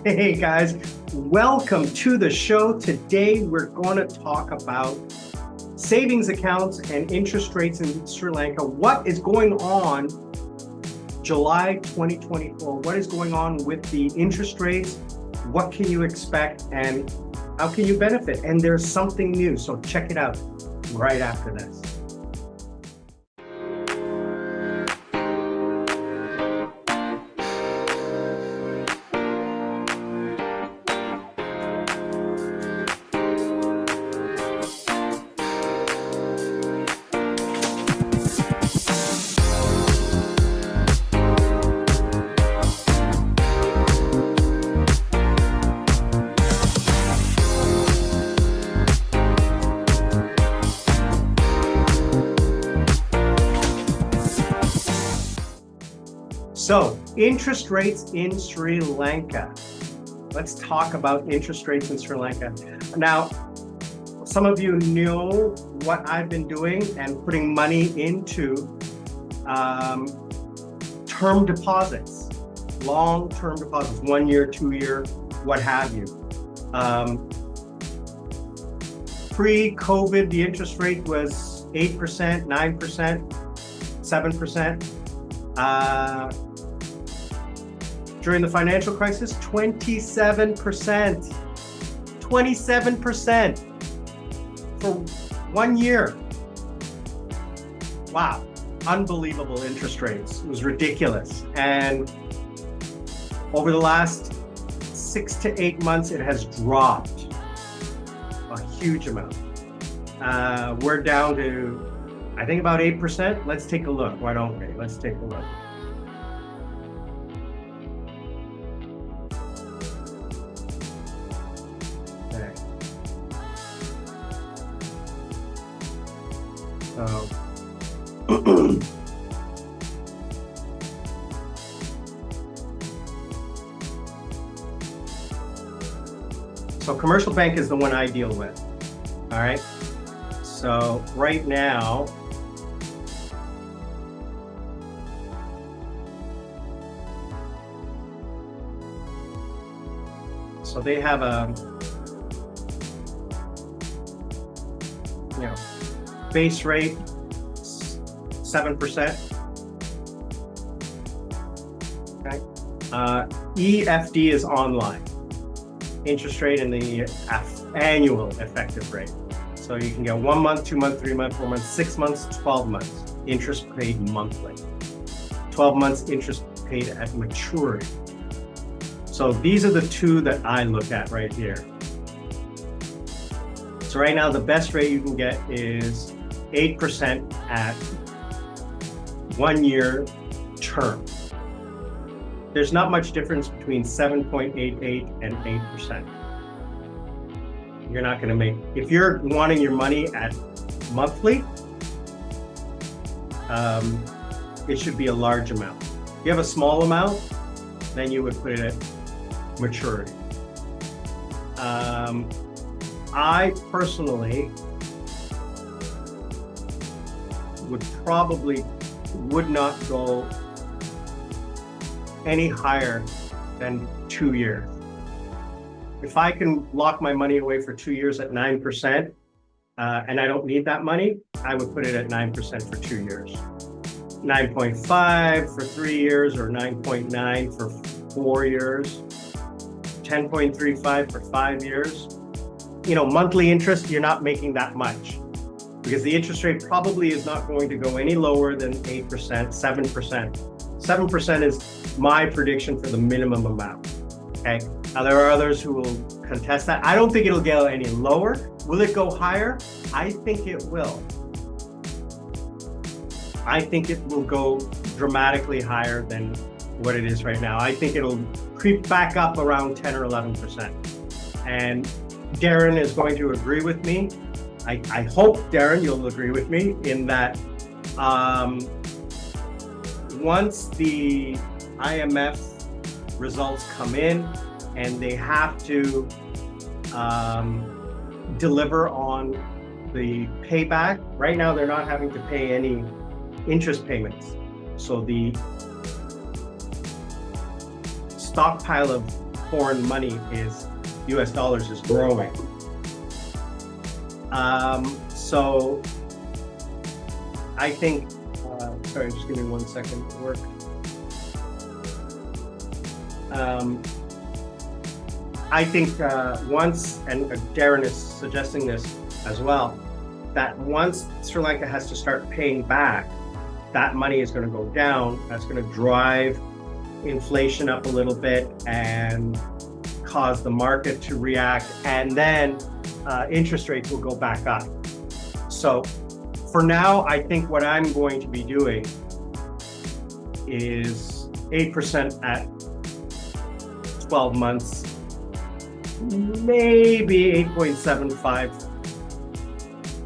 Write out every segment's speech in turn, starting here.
Hey guys, welcome to the show. Today we're going to talk about savings accounts and interest rates in Sri Lanka. What is going on July 2024? What is going on with the interest rates? What can you expect and how can you benefit? And there's something new, so check it out right after this. So, interest rates in Sri Lanka. Let's talk about interest rates in Sri Lanka. Now, some of you know what I've been doing and putting money into term deposits, long-term deposits, 1 year, 2 year, what have you. Pre-COVID, the interest rate was 8%, 9%, 7%. During the financial crisis, 27%. 27% for 1 year. Wow, unbelievable interest rates. It was ridiculous. And over the last 6 to 8 months, it has dropped a huge amount. We're down to, I think, about 8%. Let's take a look. Why don't we? Let's take a look. So commercial bank is the one I deal with. All right. So right now, so they have a, base rate 7%. Okay. EFD is online. Interest rate and the annual effective rate. So you can get 1 month, 2 month, 3 month, 4 months, 6 months, 12 months. Interest paid monthly. 12 months interest paid at maturity. So these are the two that I look at right here. So right now, the best rate you can get is 8% at 1 year term. There's not much difference between 7.88 and 8%. You're not going to make, if you're wanting your money at monthly, it should be a large amount. If you have a small amount, then you would put it at maturity. I personally would not go any higher than 2 years. If I can lock my money away for 2 years at 9%, and I don't need that money, I would put it at 9% for 2 years. 9.5 for 3 years, or 9.9 for 4 years, 10.35 for 5 years. Monthly interest, you're not making that much because the interest rate probably is not going to go any lower than 8%, 7%. 7% is my prediction for the minimum amount. Okay. Now there are others who will contest that. I don't think it'll go any lower. Will it go higher? I think it will. I think it will go dramatically higher than what it is right now. I think it'll creep back up around 10 or 11%. And Darren is going to agree with me. I hope, Darren, you'll agree with me in that once the IMF results come in and they have to deliver on the payback, right now they're not having to pay any interest payments. So the stockpile of foreign money is US dollars is growing. So I think, sorry, just give me 1 second to work. I think once, and Darren is suggesting this as well, that once Sri Lanka has to start paying back, that money is going to go down. That's going to drive inflation up a little bit and cause the market to react, and then interest rates will go back up. So for now, I think what I'm going to be doing is 8% at 12 months, maybe 8.75.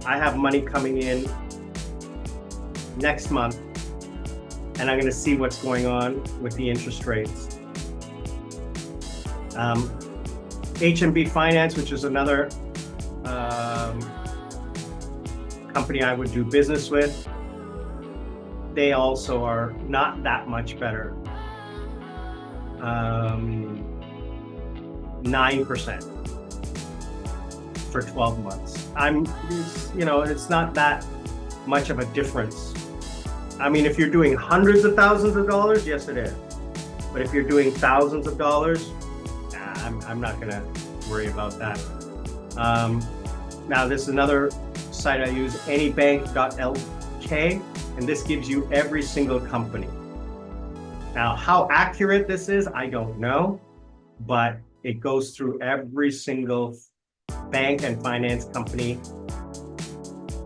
I have money coming in next month, and I'm going to see what's going on with the interest rates. HMB Finance, which is another company I would do business with, they also are not that much better. 9% for 12 months. It's not that much of a difference. I mean, if you're doing hundreds of thousands of dollars, yes, it is. But if you're doing thousands of dollars, I'm not going to worry about that. Now, this is another site I use, anybank.lk, and this gives you every single company. Now, how accurate this is, I don't know, but it goes through every single bank and finance company.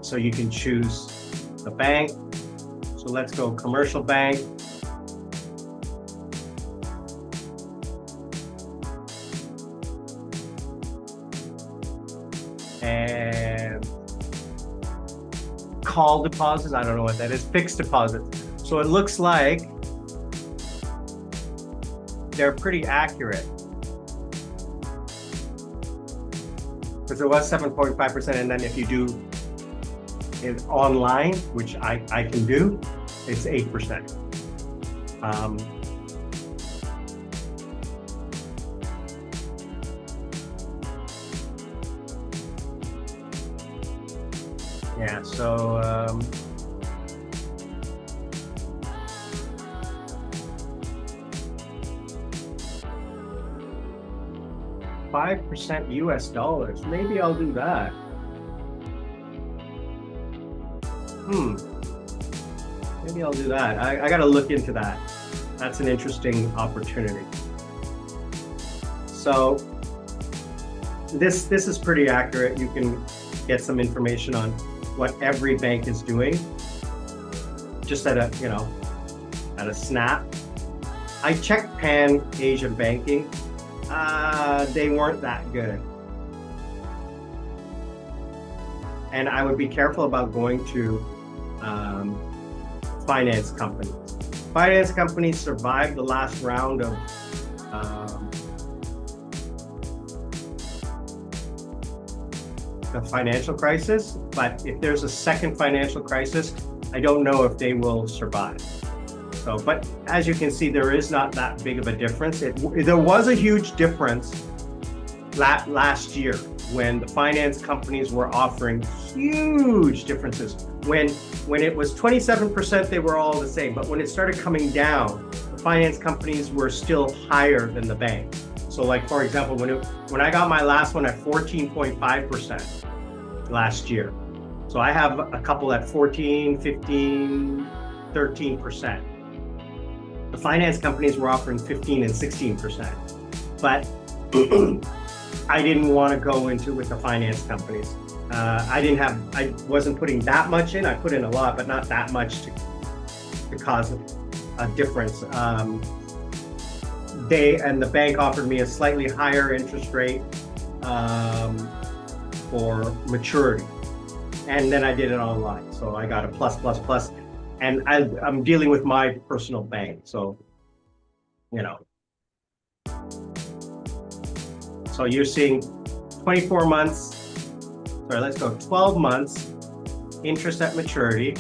So you can choose the bank. So let's go commercial bank. And call deposits, I don't know what that is, fixed deposits. So it looks like they're pretty accurate. Because it was 7.5%, and then if you do it online, which I can do, it's 8%. Yeah, so 5% US dollars. Maybe I'll do that. Maybe I'll do that. I got to look into that. That's an interesting opportunity. So this is pretty accurate. You can get some information on what every bank is doing, just at a snap. I checked Pan Asian Banking. They weren't that good. And I would be careful about going to finance companies. Finance companies survived the last round of the financial crisis, but if there's a second financial crisis, I don't know if they will survive. So, but as you can see, there is not that big of a difference. There was a huge difference last year when the finance companies were offering huge differences. When it was 27%, they were all the same. But when it started coming down, the finance companies were still higher than the bank. So like, for example, when I got my last one at 14.5% last year. So I have a couple at 14, 15, 13%. The finance companies were offering 15 and 16%. But I didn't want to go into with the finance companies. I wasn't putting that much in. I put in a lot, but not that much to cause a difference. The bank offered me a slightly higher interest rate for maturity. And then I did it online. So I got a plus. And I'm dealing with my personal bank. So, so you're seeing 24 months, let's go 12 months, interest at maturity.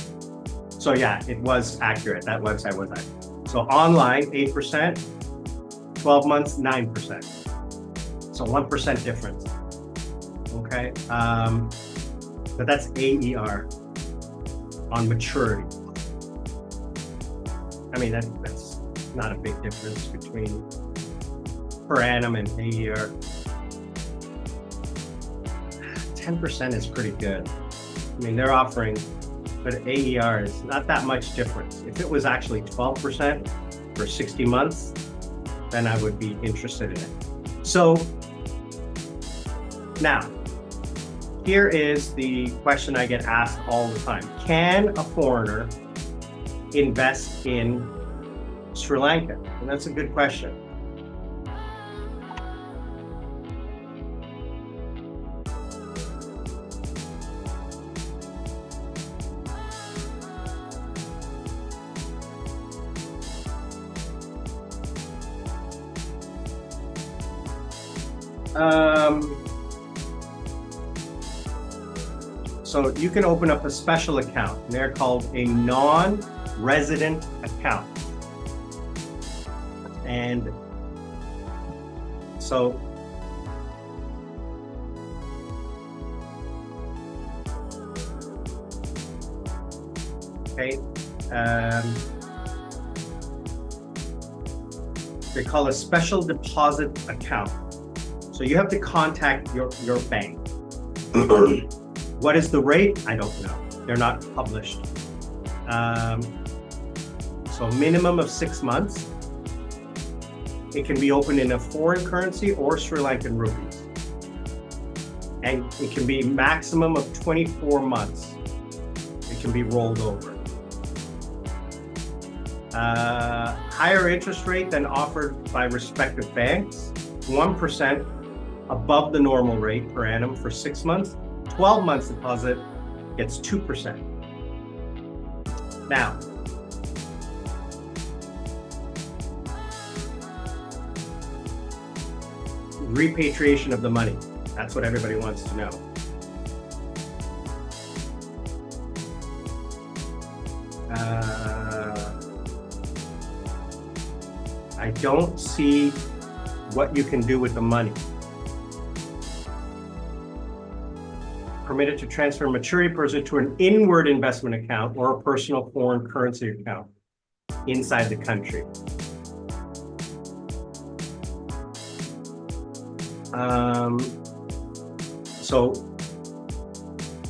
So yeah, it was accurate. That website was accurate. So online, 8%, 12 months, 9%. So 1% difference. Okay. But that's AER on maturity. I mean, that's not a big difference between per annum and AER. 10% is pretty good. I mean, they're offering, but AER is not that much difference. If it was actually 12% for 60 months, then I would be interested in it. So now, here is the question I get asked all the time. Can a foreigner invest in Sri Lanka? And that's a good question. So you can open up a special account, and they're called a non-resident account. And so okay, they call a special deposit account. So you have to contact your bank. What is the rate? I don't know. They're not published. So minimum of 6 months. It can be opened in a foreign currency or Sri Lankan rupees. And it can be maximum of 24 months. It can be rolled over. Higher interest rate than offered by respective banks, 1% above the normal rate per annum for 6 months. 12 months deposit gets 2%. Now, repatriation of the money. That's what everybody wants to know. I don't see what you can do with the money. Permitted to transfer maturity person to an inward investment account or a personal foreign currency account inside the country. So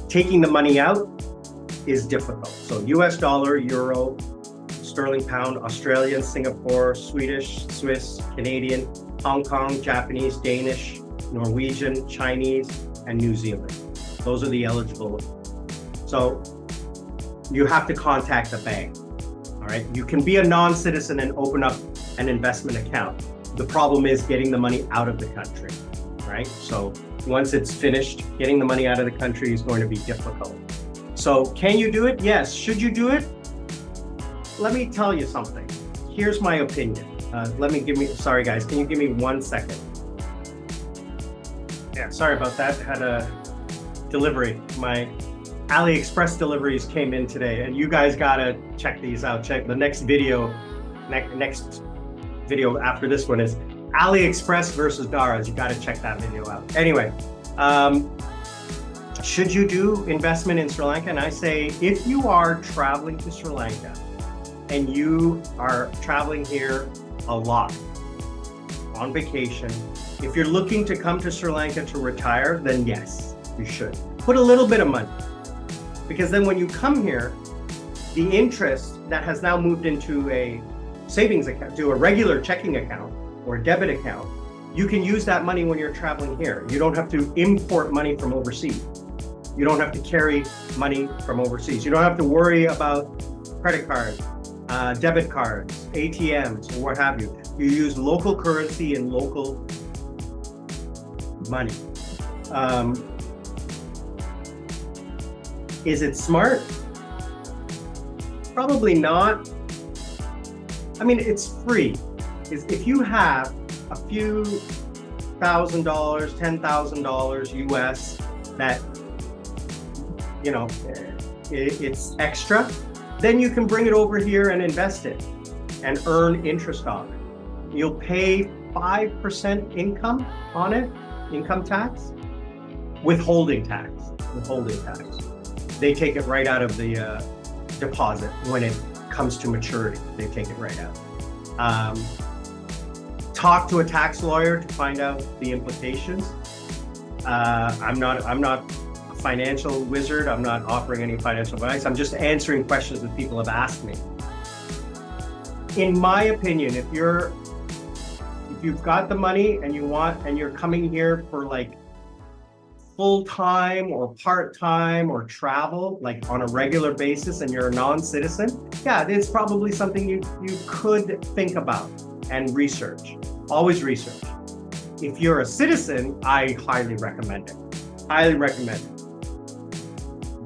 taking the money out is difficult. So US dollar, euro, sterling pound, Australian, Singapore, Swedish, Swiss, Canadian, Hong Kong, Japanese, Danish, Norwegian, Chinese, and New Zealand. Those are the eligible. So you have to contact the bank, all right? You can be a non-citizen and open up an investment account. The problem is getting the money out of the country, right? So once it's finished, getting the money out of the country is going to be difficult. So can you do it? Yes. Should you do it? Let me tell you something. Here's my opinion. Sorry guys, can you give me 1 second? Yeah, sorry about that. Had a delivery. My AliExpress deliveries came in today, and you guys gotta check these out. Check the next video. Next video after this one is AliExpress versus Dara's. You gotta check that video out. Anyway, should you do investment in Sri Lanka? And I say, if you are traveling to Sri Lanka and you are traveling here a lot on vacation, if you're looking to come to Sri Lanka to retire, then yes, you should. Put a little bit of money, because then when you come here, the interest that has now moved into a savings account, to a regular checking account or a debit account, you can use that money when you're traveling here. You don't have to import money from overseas. You don't have to carry money from overseas. You don't have to worry about credit cards, debit cards, ATMs, or what have you. You use local currency and local money. Is it smart? Probably not. I mean, it's free. If you have a few $1,000, $10,000 US that, you know, it's extra, then you can bring it over here and invest it and earn interest on it. You'll pay 5% income on it, income tax, withholding tax. They take it right out of the deposit when it comes to maturity. They take it right out. Talk to a tax lawyer to find out the implications. I'm not a financial wizard. I'm not offering any financial advice. I'm just answering questions that people have asked me. In my opinion, if you've got the money and you're coming here for like full-time or part-time or travel, like on a regular basis, and you're a non-citizen, yeah, it's probably something you could think about and research. Always research. If you're a citizen, I highly recommend it. Highly recommend it.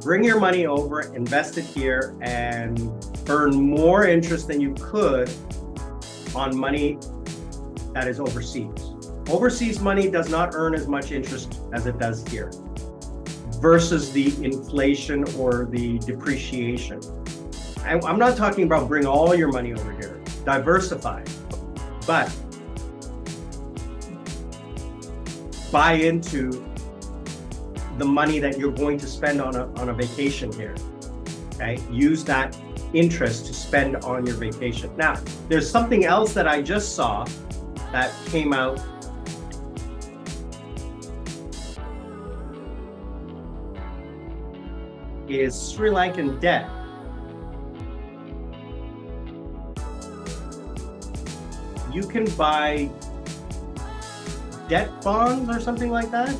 Bring your money over, invest it here, and earn more interest than you could on money that is overseas. Overseas money does not earn as much interest as it does here versus the inflation or the depreciation. I'm not talking about bring all your money over here, diversify, but buy into the money that you're going to spend on a vacation here, okay? Use that interest to spend on your vacation. Now, there's something else that I just saw that came out. Is Sri Lankan debt. You can buy debt bonds or something like that,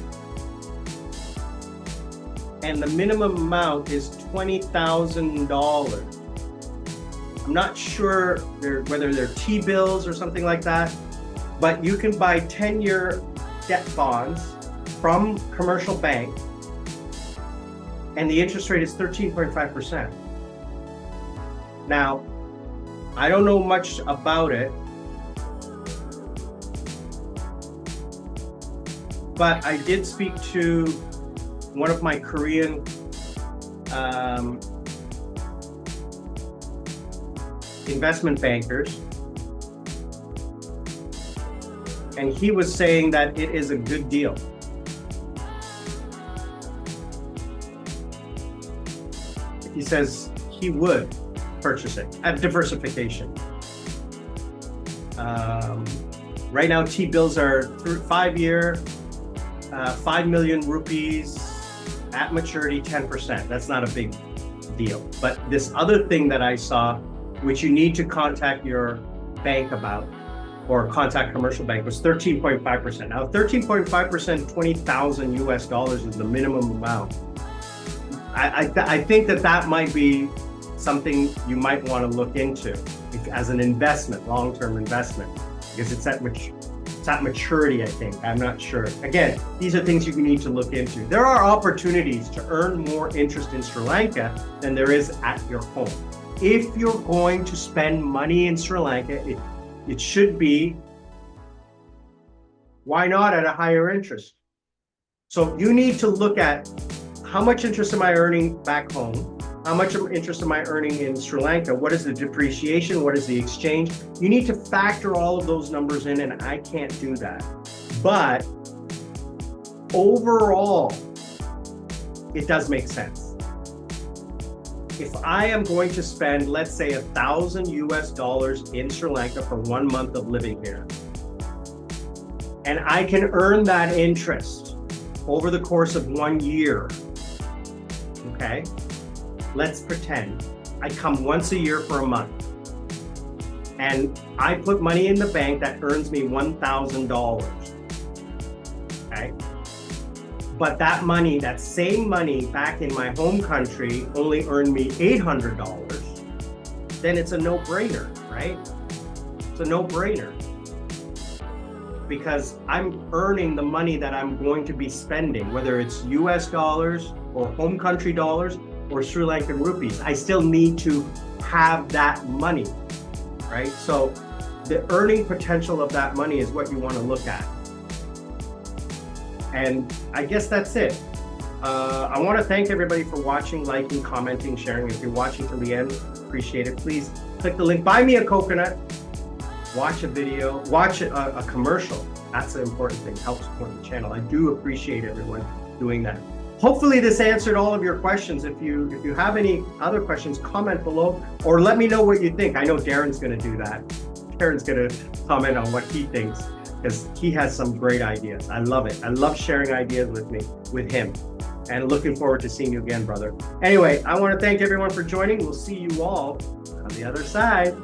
and the minimum amount is $20,000. I'm not sure whether they're T-bills or something like that, but you can buy 10-year debt bonds from commercial bank, and the interest rate is 13.5%. Now, I don't know much about it, but I did speak to one of my Korean investment bankers, and he was saying that it is a good deal. He says he would purchase it at diversification. Right now, T-bills are 5-year, 5 million rupees at maturity, 10%. That's not a big deal. But this other thing that I saw, which you need to contact your bank about, or contact commercial bank, was 13.5%. Now, 13.5%, 20,000 US dollars is the minimum amount. I think that might be something you might want to look into as an investment, long-term investment, because it's at maturity, I think. I'm not sure. Again, these are things you need to look into. There are opportunities to earn more interest in Sri Lanka than there is at your home. If you're going to spend money in Sri Lanka, it should be, why not at a higher interest? So you need to look at how much interest am I earning back home? How much interest am I earning in Sri Lanka? What is the depreciation? What is the exchange? You need to factor all of those numbers in, and I can't do that. But overall, it does make sense. If I am going to spend, let's say, $1,000 US in Sri Lanka for 1 month of living here, and I can earn that interest over the course of 1 year, okay? Let's pretend I come once a year for a month, and I put money in the bank that earns me $1,000, okay? But that money, that same money back in my home country only earned me $800, then it's a no-brainer, right? It's a no-brainer. Because I'm earning the money that I'm going to be spending, whether it's US dollars or home country dollars or Sri Lankan rupees. I still need to have that money, right? So the earning potential of that money is what you want to look at. And I guess that's it. I want to thank everybody for watching, liking, commenting, sharing. If you're watching till the end, appreciate it. Please click the link, buy me a coconut, watch a video, watch a commercial. That's the important thing, helps support the channel. I do appreciate everyone doing that. Hopefully this answered all of your questions. If you have any other questions, comment below or let me know what you think. I know Darren's going to do that. Darren's going to comment on what he thinks because he has some great ideas. I love it. I love sharing ideas with him. And looking forward to seeing you again, brother. Anyway, I want to thank everyone for joining. We'll see you all on the other side.